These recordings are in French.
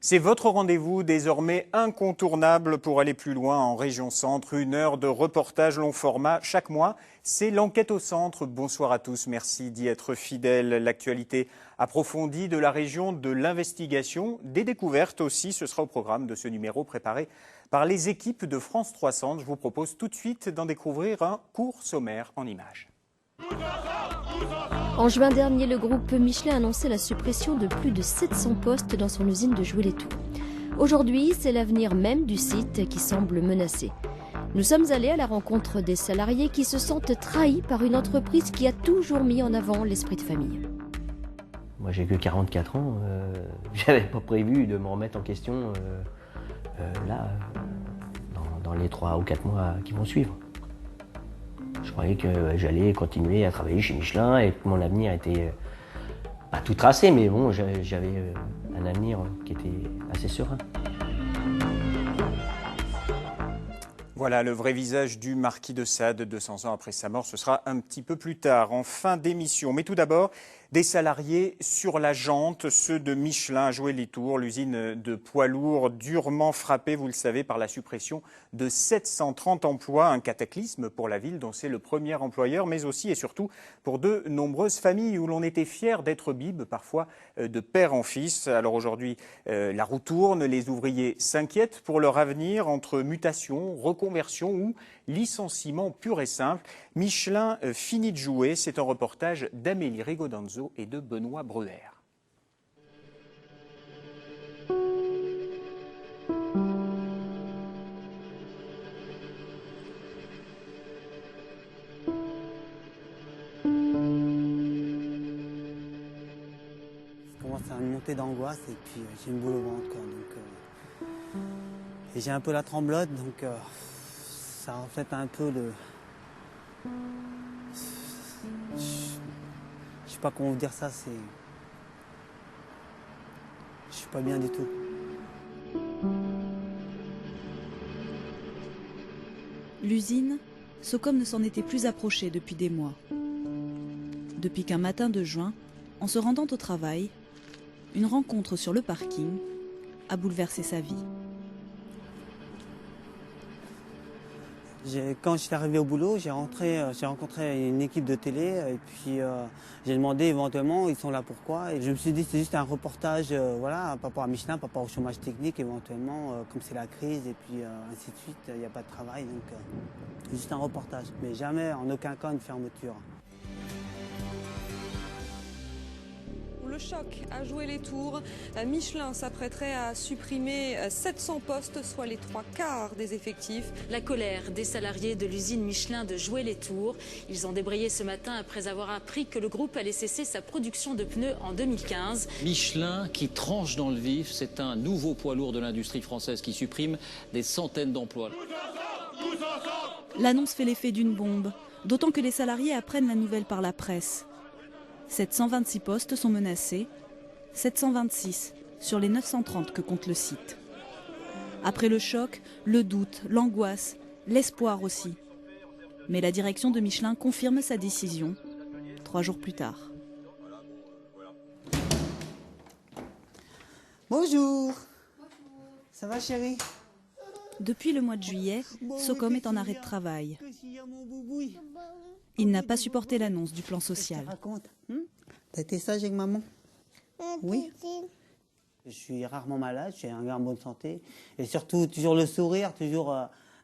C'est votre rendez-vous désormais incontournable pour aller plus loin en région centre. 1 heure de reportage long format chaque mois. C'est l'enquête au centre. Bonsoir à tous. Merci d'y être fidèles. L'actualité approfondie de la région, de l'investigation, des découvertes aussi. Ce sera au programme de ce numéro préparé par les équipes de France 300. Je vous propose tout de suite d'en découvrir un court sommaire en images. En juin dernier, le groupe Michelin a annoncé la suppression de plus de 700 postes dans son usine de Joué-les-Tours. Aujourd'hui, c'est l'avenir même du site qui semble menacé. Nous sommes allés à la rencontre des salariés qui se sentent trahis par une entreprise qui a toujours mis en avant l'esprit de famille. Moi, j'ai que 44 ans. J'avais pas prévu de me remettre en question dans les 3 ou 4 mois qui vont suivre. Je croyais que j'allais continuer à travailler chez Michelin et que mon avenir était pas tout tracé, mais bon, j'avais un avenir qui était assez serein. Voilà le vrai visage du marquis de Sade 200 ans après sa mort. Ce sera un petit peu plus tard, en fin d'émission. Mais tout d'abord, des salariés sur la jante, ceux de Michelin à Joué-les-Tours, l'usine de poids lourds durement frappée, vous le savez, par la suppression de 730 emplois. Un cataclysme pour la ville dont c'est le premier employeur, mais aussi et surtout pour de nombreuses familles où l'on était fier d'être bib, parfois de père en fils. Alors aujourd'hui, la roue tourne, les ouvriers s'inquiètent pour leur avenir entre mutation, reconversion ou licenciement pur et simple. Michelin finit de jouer, c'est un reportage d'Amélie Rigodanzo et de Benoît Bruer. Je commence à une montée d'angoisse et puis j'ai une boule au ventre. Et j'ai un peu la tremblote, donc ça reflète un peu le... Je sais pas comment vous dire ça, c'est... Je suis pas bien du tout. L'usine, Socom ne s'en était plus approché depuis des mois. Depuis qu'un matin de juin, en se rendant au travail, une rencontre sur le parking a bouleversé sa vie. Quand je suis arrivé au boulot, j'ai rencontré une équipe de télé et puis j'ai demandé éventuellement ils sont là pourquoi. Et je me suis dit c'est juste un reportage voilà, par rapport à Michelin, par rapport au chômage technique éventuellement, comme c'est la crise et puis ainsi de suite, il n'y a pas de travail. Donc juste un reportage, mais jamais en aucun cas une fermeture. Le choc a joué les tours. Michelin s'apprêterait à supprimer 700 postes, soit les 3/4 des effectifs. La colère des salariés de l'usine Michelin de Joué-les-Tours. Ils ont débrayé ce matin après avoir appris que le groupe allait cesser sa production de pneus en 2015. Michelin qui tranche dans le vif, c'est un nouveau poids lourd de l'industrie française qui supprime des centaines d'emplois. L'annonce fait l'effet d'une bombe, d'autant que les salariés apprennent la nouvelle par la presse. 726 postes sont menacés, 726 sur les 930 que compte le site. Après le choc, le doute, l'angoisse, l'espoir aussi. Mais la direction de Michelin confirme sa décision 3 jours plus tard. Bonjour. Ça va chérie? Depuis le mois de juillet, Socom est en arrêt de travail. Il n'a pas supporté l'annonce du plan social. T'as été sage avec maman? Oui. Je suis rarement malade, je suis un gars en bonne santé. Et surtout, toujours le sourire, toujours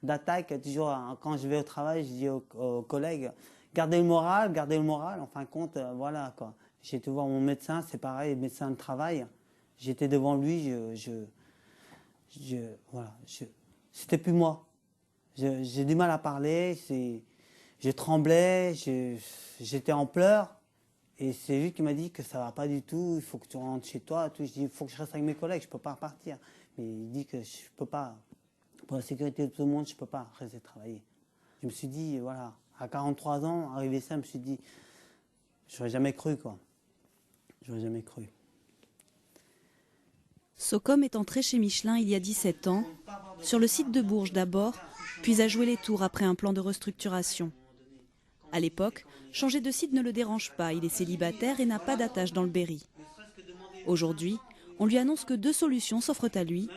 d'attaque. Toujours, quand je vais au travail, je dis aux collègues, gardez le moral. En fin de compte, voilà quoi. J'ai été voir mon médecin, c'est pareil, médecin de travail. J'étais devant lui, voilà, c'était plus moi. J'ai du mal à parler, je tremblais, j'étais en pleurs. Et c'est lui qui m'a dit que ça va pas du tout, il faut que tu rentres chez toi. Tout. Je dis, il faut que je reste avec mes collègues, je peux pas repartir. Mais il dit que je peux pas, pour la sécurité de tout le monde, je peux pas rester travailler. Je me suis dit, voilà, à 43 ans, arrivé ça, je me suis dit, j'aurais jamais cru, quoi. J'aurais jamais cru. Socom est entré chez Michelin il y a 17 ans, sur le site de Bourges d'abord, puis a joué les tours après un plan de restructuration. À l'époque, changer de site ne le dérange pas, il est célibataire et n'a pas d'attache dans le Berry. Aujourd'hui, On lui annonce que 2 solutions s'offrent à lui,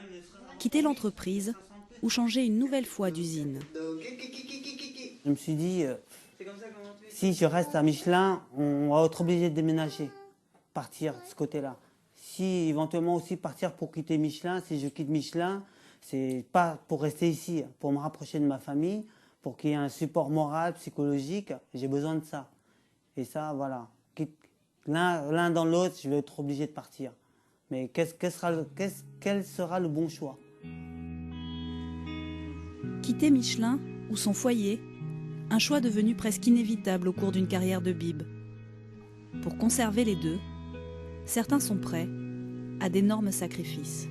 quitter l'entreprise ou changer une nouvelle fois d'usine. Je me suis dit, si je reste à Michelin, on va être obligé de déménager, partir de ce côté-là. Si éventuellement aussi partir pour quitter Michelin, si je quitte Michelin, c'est pas pour rester ici, pour me rapprocher de ma famille, pour qu'il y ait un support moral, psychologique, j'ai besoin de ça. Et ça, voilà. L'un dans l'autre, je vais être obligé de partir. Mais quel sera le bon choix? Quitter Michelin ou son foyer, un choix devenu presque inévitable au cours d'une carrière de Bib. Pour conserver les deux, certains sont prêts à d'énormes sacrifices.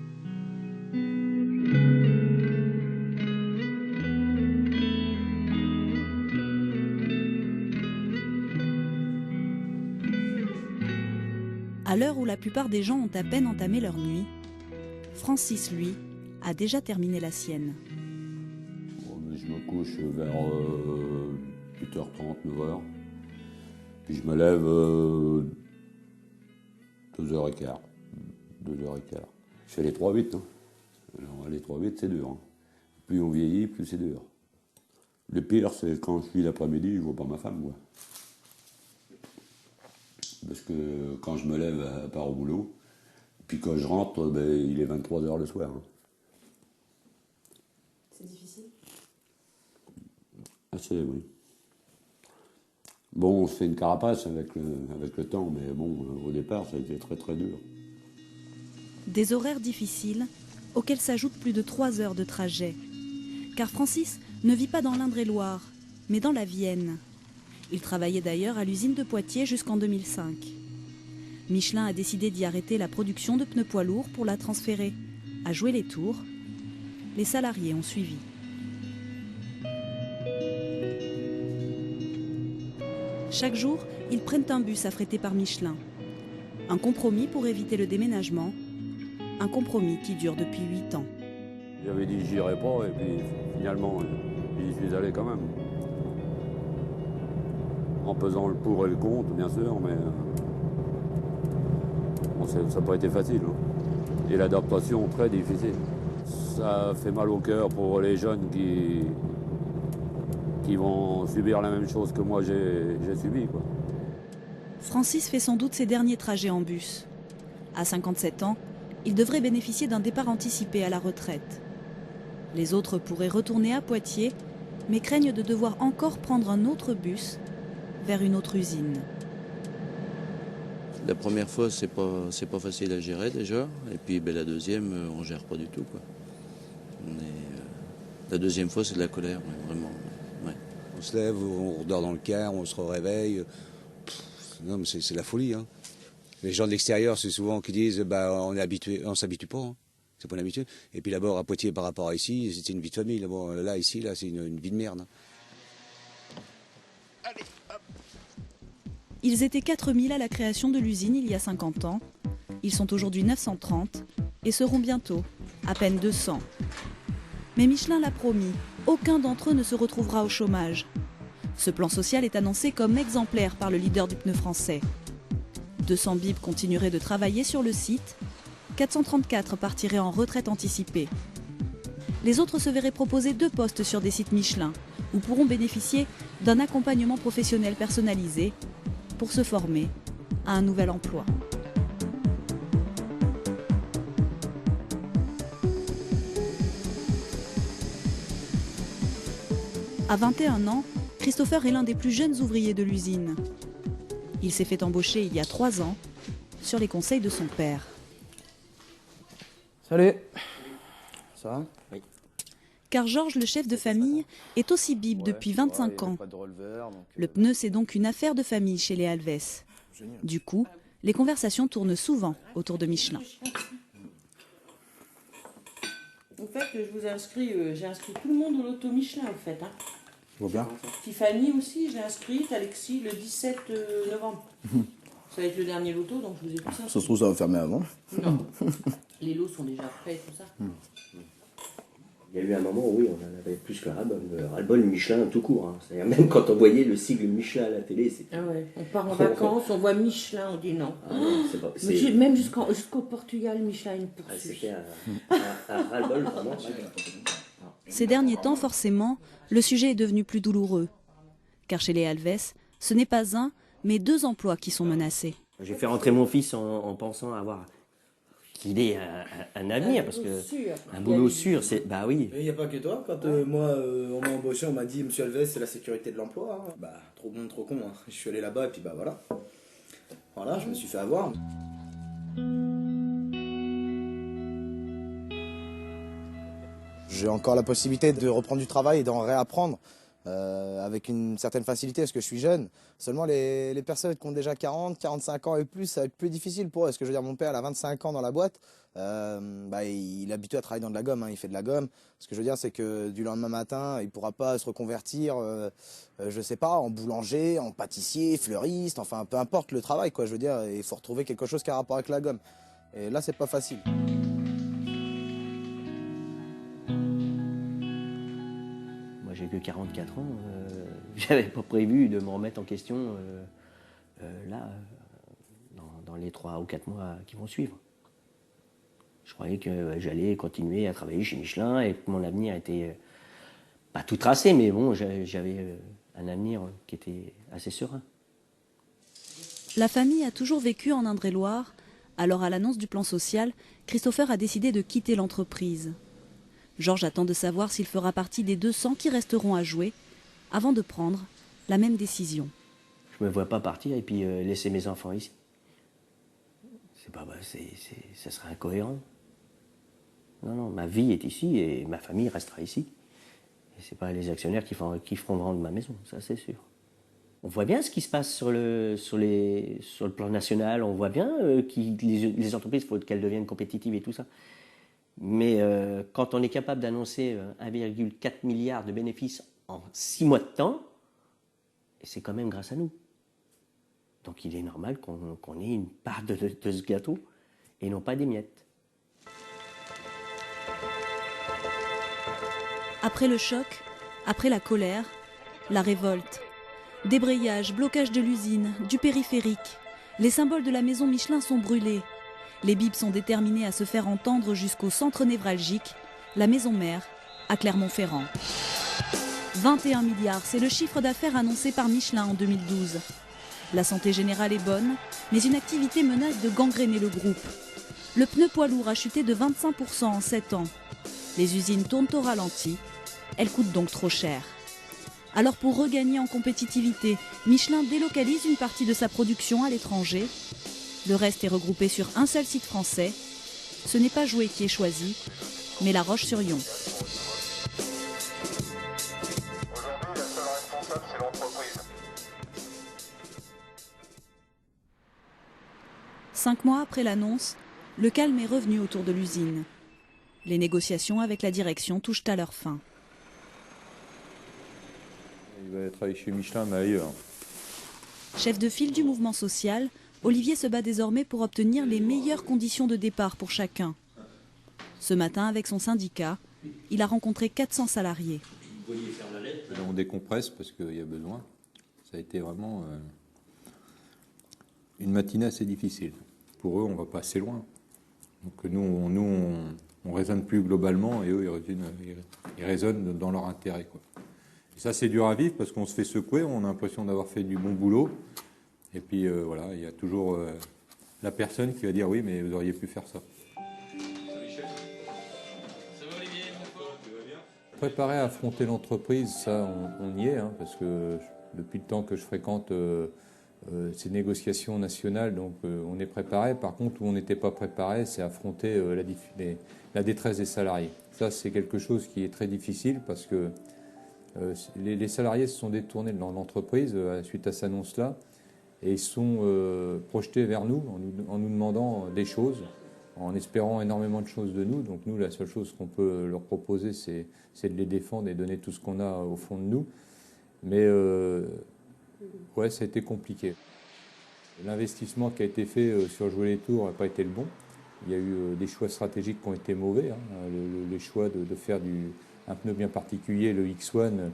À l'heure où la plupart des gens ont à peine entamé leur nuit, Francis, lui, a déjà terminé la sienne. Je me couche vers 8h30, 9h. Puis je me lève 2h15. 2h15. Je fais les 3-8. Hein. Alors, les 3-8, c'est dur. Hein. Plus on vieillit, plus c'est dur. Le pire, c'est quand je suis l'après-midi, je vois pas ma femme, moi. Parce que quand je me lève, elle part au boulot. Puis quand je rentre, il est 23h le soir. Hein. C'est difficile? Assez, oui. Bon, on se fait une carapace avec le temps, mais bon, au départ, ça a été très très dur. Des horaires difficiles, auxquels s'ajoutent plus de 3 heures de trajet. Car Francis ne vit pas dans l'Indre-et-Loire, mais dans la Vienne. Il travaillait d'ailleurs à l'usine de Poitiers jusqu'en 2005. Michelin a décidé d'y arrêter la production de pneus poids lourds pour la transférer à Joué-les-Tours. Les salariés ont suivi. Chaque jour, ils prennent un bus affrété par Michelin. Un compromis pour éviter le déménagement. Un compromis qui dure depuis 8 ans. J'avais dit j'irai pas, et puis finalement, j'y suis allé quand même. En pesant le pour et le contre, bien sûr, mais bon, ça n'a pas été facile. Hein. Et l'adaptation, très difficile. Ça fait mal au cœur pour les jeunes qui vont subir la même chose que moi j'ai subi, quoi. Francis fait sans doute ses derniers trajets en bus. À 57 ans, il devrait bénéficier d'un départ anticipé à la retraite. Les autres pourraient retourner à Poitiers, mais craignent de devoir encore prendre un autre bus vers une autre usine. La première fois, c'est pas facile à gérer déjà, et puis la deuxième, on gère pas du tout, quoi. La deuxième fois, c'est de la colère, vraiment. Ouais. On se lève, on dort dans le car, on se réveille. Non, mais c'est la folie. Hein. Les gens de l'extérieur, c'est souvent qui disent on est habitué, on s'habitue pas. Hein. C'est pas une habitude. Et puis d'abord à Poitiers par rapport à ici, c'était une vie de famille. Là, ici, c'est une vie de merde. Allez, hop. Ils étaient 4000 à la création de l'usine il y a 50 ans. Ils sont aujourd'hui 930 et seront bientôt à peine 200. Mais Michelin l'a promis, aucun d'entre eux ne se retrouvera au chômage. Ce plan social est annoncé comme exemplaire par le leader du pneu français. 200 Bib continueraient de travailler sur le site, 434 partiraient en retraite anticipée. Les autres se verraient proposer 2 postes sur des sites Michelin, ou pourront bénéficier d'un accompagnement professionnel personnalisé pour se former à un nouvel emploi. À 21 ans, Christopher est l'un des plus jeunes ouvriers de l'usine. Il s'est fait embaucher il y a 3 ans, sur les conseils de son père. Salut. Ça va? Oui. Car Georges, le chef de famille, est aussi Bib depuis 25 ans. Le pneu, c'est donc une affaire de famille chez les Alves. Du coup, les conversations tournent souvent autour de Michelin. En fait, je vous ai inscrit, j'ai inscrit tout le monde au loto Michelin, en fait. Hein. Je vois bien. Tiffany aussi, j'ai inscrite, Alexis, le 17 novembre. Ça va être le dernier loto, donc je vous ai tout ça. Ça se trouve, ça va fermer avant. Non. Les lots sont déjà prêts, tout ça. Il y a eu un moment où oui, on en avait plus que ras-le-bol Michelin tout court. Hein. C'est-à-dire même quand on voyait le sigle Michelin à la télé, c'était... Ah ouais, on part en vacances, on voit Michelin, on dit non. Ah non, c'est pas... Même jusqu'au Portugal, Michelin une poursuit. C'était un ras-le-bol vraiment. Ces derniers temps, forcément, le sujet est devenu plus douloureux. Car chez les Alves, ce n'est pas un, mais 2 emplois qui sont menacés. J'ai fait rentrer mon fils en pensant avoir qu'il ait un avenir, parce que un boulot sûr, c'est... Bah oui. Mais il n'y a pas que toi. Quand moi, on m'a embauché, on m'a dit, Monsieur Alves, c'est la sécurité de l'emploi. Hein. Bah, trop bon, trop con. Hein. Je suis allé là-bas et puis bah voilà. Voilà, je me suis fait avoir. J'ai encore la possibilité de reprendre du travail et d'en réapprendre avec une certaine facilité parce que je suis jeune. Seulement les personnes qui ont déjà 40, 45 ans et plus, ça va être plus difficile pour eux. Parce que je veux dire, mon père, il a 25 ans dans la boîte. Il est habitué à travailler dans de la gomme, hein, il fait de la gomme. Ce que je veux dire, c'est que du lendemain matin, il ne pourra pas se reconvertir, je sais pas, en boulanger, en pâtissier, fleuriste, enfin peu importe le travail, quoi. Je veux dire, il faut retrouver quelque chose qui a rapport avec la gomme. Et là, c'est pas facile. Moi, j'ai que 44 ans. J'avais pas prévu de me remettre en question dans les 3 ou 4 mois qui vont suivre. Je croyais que j'allais continuer à travailler chez Michelin et que mon avenir était pas tout tracé, mais bon, j'avais un avenir qui était assez serein. La famille a toujours vécu en Indre-et-Loire. Alors, à l'annonce du plan social, Christopher a décidé de quitter l'entreprise. Georges attend de savoir s'il fera partie des 200 qui resteront à jouer, avant de prendre la même décision. Je me vois pas partir et puis laisser mes enfants ici. Ça serait incohérent. Non, ma vie est ici et ma famille restera ici. Et c'est pas les actionnaires qui feront vendre ma maison, ça c'est sûr. On voit bien ce qui se passe sur le plan national, on voit bien les entreprises, il faut qu'elles deviennent compétitives et tout ça. Mais quand on est capable d'annoncer 1,4 milliard de bénéfices en 6 mois de temps, c'est quand même grâce à nous. Donc il est normal qu'on ait une part de ce gâteau et non pas des miettes. Après le choc, après la colère, la révolte. Débrayage, blocage de l'usine, du périphérique. Les symboles de la maison Michelin sont brûlés. Les bips sont déterminés à se faire entendre jusqu'au centre névralgique, la maison mère, à Clermont-Ferrand. 21 milliards, c'est le chiffre d'affaires annoncé par Michelin en 2012. La santé générale est bonne, mais une activité menace de gangréner le groupe. Le pneu poids lourd a chuté de 25% en 7 ans. Les usines tournent au ralenti, elles coûtent donc trop cher. Alors pour regagner en compétitivité, Michelin délocalise une partie de sa production à l'étranger. Le reste est regroupé sur un seul site français. Ce n'est pas Joué qui est choisi, mais La Roche-sur-Yon. Aujourd'hui, la seule responsable, c'est l'entreprise. 5 mois après l'annonce, le calme est revenu autour de l'usine. Les négociations avec la direction touchent à leur fin. Il va travailler chez Michelin, mais ailleurs. Chef de file du mouvement social, Olivier se bat désormais pour obtenir les meilleures conditions de départ pour chacun. Ce matin, avec son syndicat, il a rencontré 400 salariés. Là, on décompresse parce qu'il y a besoin. Ça a été vraiment une matinée assez difficile. Pour eux, on ne va pas assez loin. Donc nous on raisonne plus globalement et eux, ils raisonnent dans leur intérêt, quoi. Et ça, c'est dur à vivre parce qu'on se fait secouer, on a l'impression d'avoir fait du bon boulot. Et puis voilà, il y a toujours la personne qui va dire oui, mais vous auriez pu faire ça. Préparer à affronter l'entreprise, ça, on y est, hein, parce que depuis le temps que je fréquente ces négociations nationales, donc on est préparé. Par contre, où on n'était pas préparé, c'est affronter la détresse des salariés. Ça, c'est quelque chose qui est très difficile parce que les salariés se sont détournés dans l'entreprise suite à cette annonce-là et ils sont projetés vers nous en nous demandant des choses, en espérant énormément de choses de nous. Donc nous, la seule chose qu'on peut leur proposer, c'est de les défendre et donner tout ce qu'on a au fond de nous. Mais ouais, ça a été compliqué. L'investissement qui a été fait sur Jouer les Tours n'a pas été le bon. Il y a eu des choix stratégiques qui ont été mauvais. Les choix de faire un pneu bien particulier, le X1,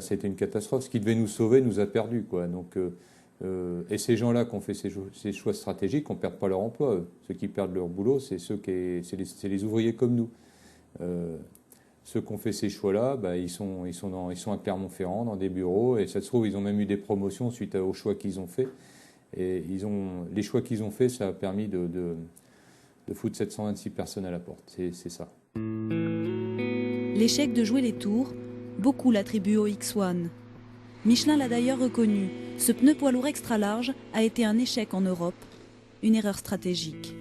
ça a été une catastrophe. Ce qui devait nous sauver nous a perdus, quoi. Donc, et ces gens-là qui ont fait ces choix stratégiques, on ne perd pas leur emploi. Ceux qui perdent leur boulot, c'est les ouvriers comme nous. Ceux qui ont fait ces choix-là, ils sont à Clermont-Ferrand, dans des bureaux, et ça se trouve, ils ont même eu des promotions suite aux choix qu'ils ont faits. Et les choix qu'ils ont faits, ça a permis de foutre 726 personnes à la porte. C'est ça. L'échec de jouer les tours, beaucoup l'attribuent au X1. Michelin l'a d'ailleurs reconnu. Ce pneu poids lourd extra large a été un échec en Europe, une erreur stratégique.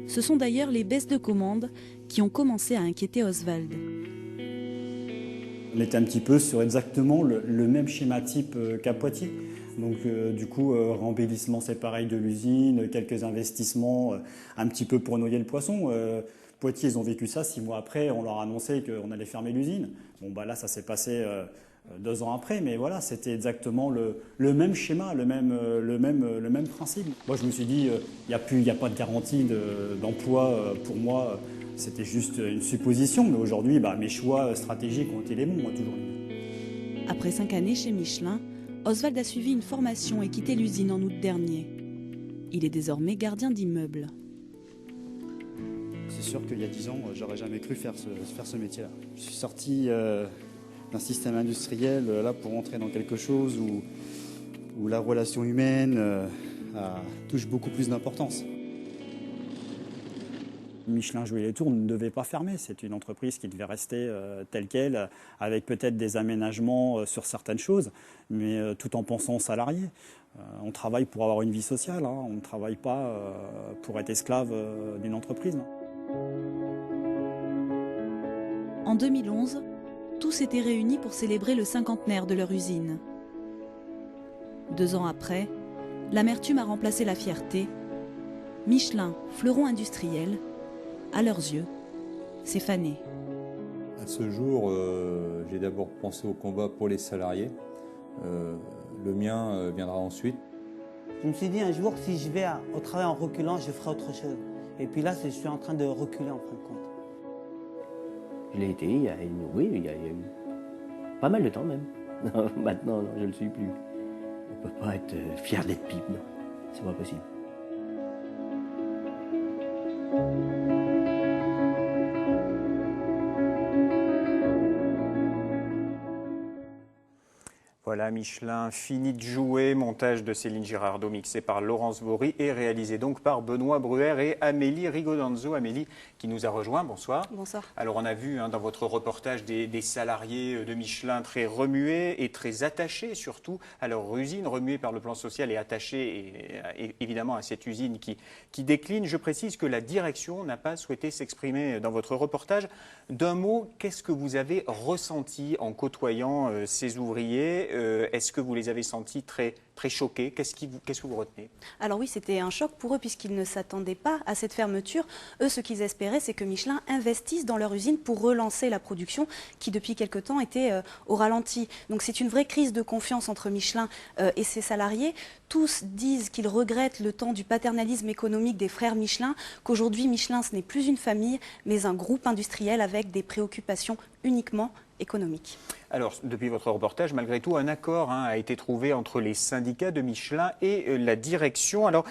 Ce sont d'ailleurs les baisses de commandes qui ont commencé à inquiéter Oswald. On était un petit peu sur exactement le même schéma type qu'à Poitiers. Donc du coup, rembellissement c'est pareil de l'usine, quelques investissements un petit peu pour noyer le poisson. Poitiers, ils ont vécu ça, 6 mois après, on leur a annoncé qu'on allait fermer l'usine. Bon, là, ça s'est passé 2 ans après, mais voilà, c'était exactement le même schéma, le même principe. Moi, je me suis dit, il n'y a pas de garantie d'emploi pour moi. C'était juste une supposition, mais aujourd'hui, mes choix stratégiques ont été les bons, moi, toujours. Après 5 années chez Michelin, Oswald a suivi une formation et quitté l'usine en août dernier. Il est désormais gardien d'immeuble. C'est sûr qu'il y a 10 ans, j'aurais jamais cru faire ce métier-là. Je suis sorti d'un système industriel là pour entrer dans quelque chose où la relation humaine touche beaucoup plus d'importance. Michelin Jouet les Tours ne devait pas fermer. C'est une entreprise qui devait rester telle qu'elle, avec peut-être des aménagements sur certaines choses, mais tout en pensant aux salariés. On travaille pour avoir une vie sociale, on ne travaille pas pour être esclave d'une entreprise. En 2011, tous étaient réunis pour célébrer le 50aire de leur usine. 2 ans après, l'amertume a remplacé la fierté. Michelin, fleuron industriel, à leurs yeux, c'est fané. À ce jour, j'ai d'abord pensé au combat pour les salariés. Le mien viendra ensuite. Je me suis dit un jour, si je vais au travail en reculant, je ferai autre chose. Et puis là, je suis en train de reculer en fin de compte. Je l'ai été, il y a eu pas mal de temps même. Maintenant, non, je ne le suis plus. On ne peut pas être fier d'être pipe, non. C'est pas possible. Voilà, Michelin fini de jouer, montage de Céline Girardot, mixé par Laurence Bory et réalisé donc par Benoît Bruer et Amélie Rigodanzo. Amélie qui nous a rejoint, bonsoir. Bonsoir. Alors on a vu dans votre reportage des salariés de Michelin très remués et très attachés surtout à leur usine, remués par le plan social et attachés et évidemment à cette usine qui décline. Je précise que la direction n'a pas souhaité s'exprimer dans votre reportage. D'un mot, qu'est-ce que vous avez ressenti en côtoyant ces ouvriers ? Est-ce que vous les avez sentis très choqués? Qu'est-ce que vous retenez? Alors oui, c'était un choc pour eux puisqu'ils ne s'attendaient pas à cette fermeture. Eux, ce qu'ils espéraient, c'est que Michelin investisse dans leur usine pour relancer la production qui, depuis quelque temps, était au ralenti. Donc c'est une vraie crise de confiance entre Michelin et ses salariés. Tous disent qu'ils regrettent le temps du paternalisme économique des frères Michelin, qu'aujourd'hui Michelin, ce n'est plus une famille, mais un groupe industriel avec des préoccupations uniquement économiques. Alors, depuis votre reportage, malgré tout, un accord a été trouvé entre les syndicats de Michelin et la direction. Alors,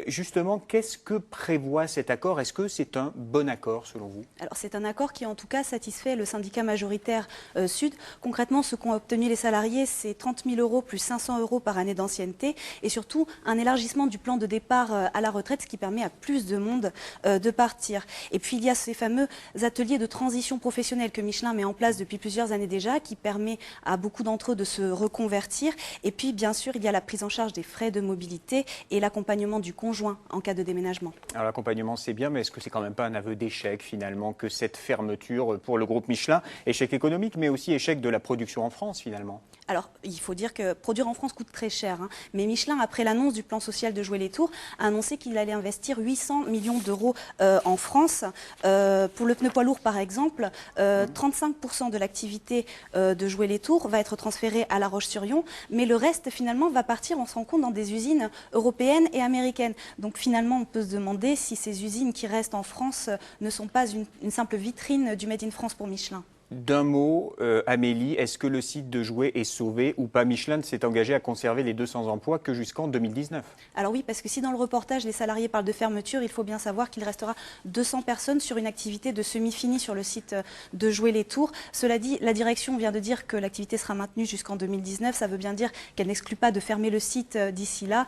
justement, qu'est-ce que prévoit cet accord? Est-ce que c'est un bon accord, selon vous? Alors, c'est un accord qui, en tout cas, satisfait le syndicat majoritaire Sud. Concrètement, ce qu'ont obtenu les salariés, c'est 30 000 € plus 500 € par année d'ancienneté et surtout un élargissement du plan de départ à la retraite, ce qui permet à plus de monde de partir. Et puis, il y a ces fameux ateliers de transition professionnelle que Michelin met en place depuis plusieurs années déjà, qui permet à beaucoup d'entre eux de se reconvertir. Et puis, bien sûr, il y a la prise en charge des frais de mobilité et l'accompagnement du conjoint en cas de déménagement. Alors, l'accompagnement, c'est bien, mais est-ce que c'est quand même pas un aveu d'échec, finalement, que cette fermeture pour le groupe Michelin, échec économique, mais aussi échec de la production en France, finalement? Alors, il faut dire que produire en France coûte très cher. Mais Michelin, après l'annonce du plan social de Jouer les Tours, a annoncé qu'il allait investir 800 millions d'euros en France. Pour le pneu poids lourd, par exemple, 35% de l'activité de Jouer les Tours va être transférée à La Roche-sur-Yon, mais le reste, finalement, va partir, on se rend compte, dans des usines européennes et américaines. Donc finalement, on peut se demander si ces usines qui restent en France ne sont pas une simple vitrine du Made in France pour Michelin. D'un mot, Amélie, est-ce que le site de Joué est sauvé ou pas? Michelin s'est engagé à conserver les 200 emplois que jusqu'en 2019. Alors oui, parce que si dans le reportage, les salariés parlent de fermeture, il faut bien savoir qu'il restera 200 personnes sur une activité de semi-fini sur le site de Joué-les-Tours. Cela dit, la direction vient de dire que l'activité sera maintenue jusqu'en 2019. Ça veut bien dire qu'elle n'exclut pas de fermer le site d'ici là.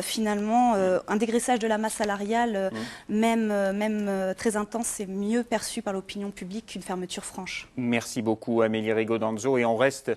Finalement, un dégraissage de la masse salariale, même très intense, c'est mieux perçu par l'opinion publique qu'une fermeture franche. Merci beaucoup Amélie Rigaud-Danzo et on reste